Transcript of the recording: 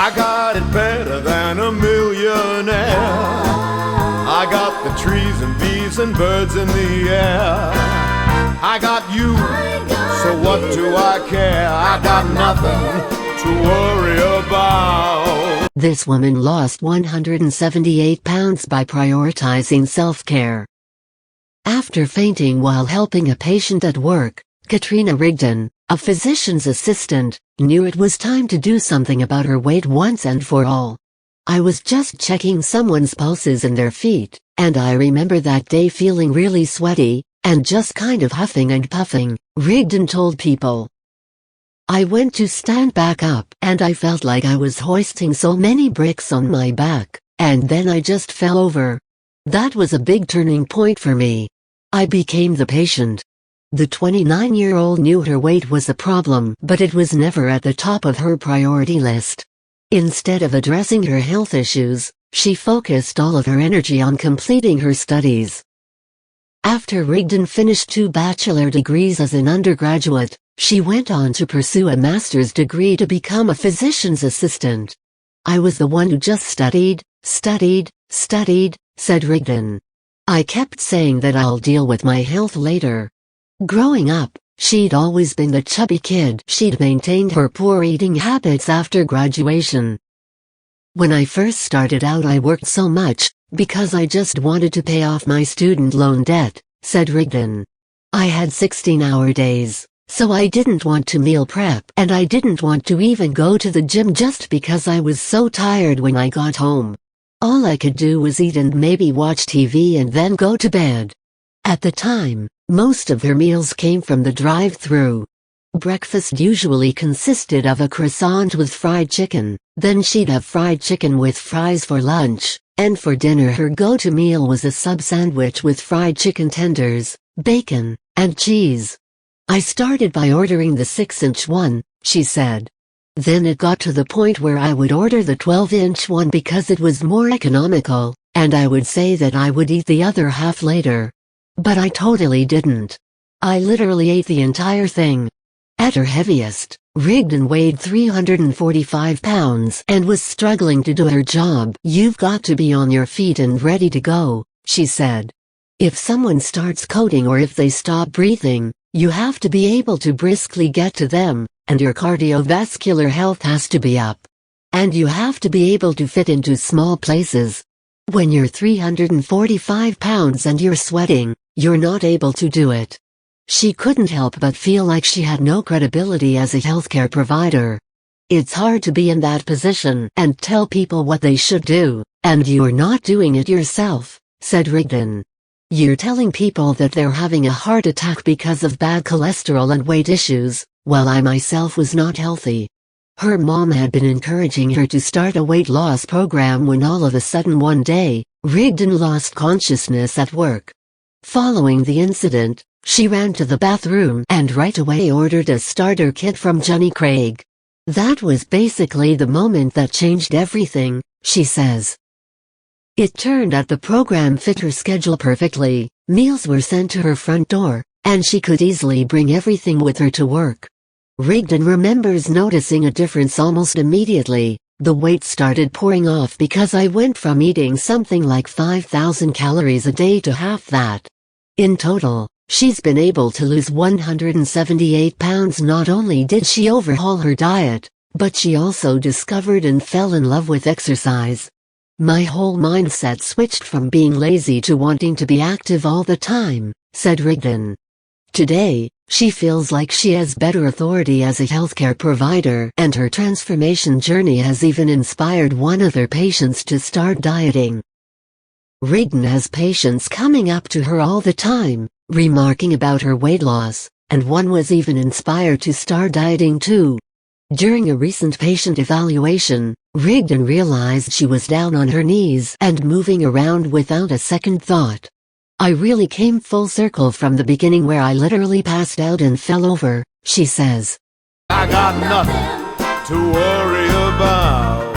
I got it better than a millionaire. I got the trees and bees and birds in the air. I got you, so what do I care? I got nothing to worry about. This woman lost 178 pounds by prioritizing self-care. After fainting while helping a patient at work, Katrina Rigden, a physician's assistant, knew it was time to do something about her weight once and for all. I was just checking someone's pulses in their feet, and I remember that day feeling really sweaty, and just kind of huffing and puffing, Rigden told People. I went to stand back up, and I felt like I was hoisting so many bricks on my back, and then I just fell over. That was a big turning point for me. I became the patient. The 29-year-old knew her weight was a problem, but it was never at the top of her priority list. Instead of addressing her health issues, she focused all of her energy on completing her studies. After Rigden finished 2 bachelor degrees as an undergraduate, she went on to pursue a master's degree to become a physician's assistant. I was the one who just studied, said Rigden. I kept saying that I'll deal with my health later. Growing up, she'd always been the chubby kid. She'd maintained her poor eating habits after graduation. When I first started out, I worked so much, because I just wanted to pay off my student loan debt, said Rigden. I had 16-hour days, so I didn't want to meal prep, and I didn't want to even go to the gym just because I was so tired when I got home. All I could do was eat and maybe watch TV and then go to bed. At the time, most of her meals came from the drive-thru. Breakfast usually consisted of a croissant with fried chicken, then she'd have fried chicken with fries for lunch, and for dinner her go-to meal was a sub-sandwich with fried chicken tenders, bacon, and cheese. I started by ordering the 6-inch one, she said. Then it got to the point where I would order the 12-inch one because it was more economical, and I would say that I would eat the other half later. But I totally didn't. I literally ate the entire thing. At her heaviest, Rigden weighed 345 pounds and was struggling to do her job. You've got to be on your feet and ready to go, she said. If someone starts coding or if they stop breathing, you have to be able to briskly get to them, and your cardiovascular health has to be up. And you have to be able to fit into small places. When you're 345 pounds and you're sweating, you're not able to do it. She couldn't help but feel like she had no credibility as a healthcare provider. It's hard to be in that position and tell people what they should do, and you're not doing it yourself, said Rigden. You're telling people that they're having a heart attack because of bad cholesterol and weight issues, while I myself was not healthy. Her mom had been encouraging her to start a weight loss program when all of a sudden one day, Rigden lost consciousness at work. Following the incident, she ran to the bathroom and right away ordered a starter kit from Johnny Craig. That was basically the moment that changed everything, she says. It turned out the program fit her schedule perfectly, meals were sent to her front door, and she could easily bring everything with her to work. Rigden remembers noticing a difference almost immediately. The weight started pouring off because I went from eating something like 5,000 calories a day to half that. In total, she's been able to lose 178 pounds. Not only did she overhaul her diet, but she also discovered and fell in love with exercise. My whole mindset switched from being lazy to wanting to be active all the time, said Rigden. Today, she feels like she has better authority as a healthcare provider, and her transformation journey has even inspired one of her patients to start dieting. Rigden has patients coming up to her all the time, remarking about her weight loss, and one was even inspired to start dieting too. During a recent patient evaluation, Rigden realized she was down on her knees and moving around without a second thought. I really came full circle from the beginning where I literally passed out and fell over, she says. I got nothing to worry about.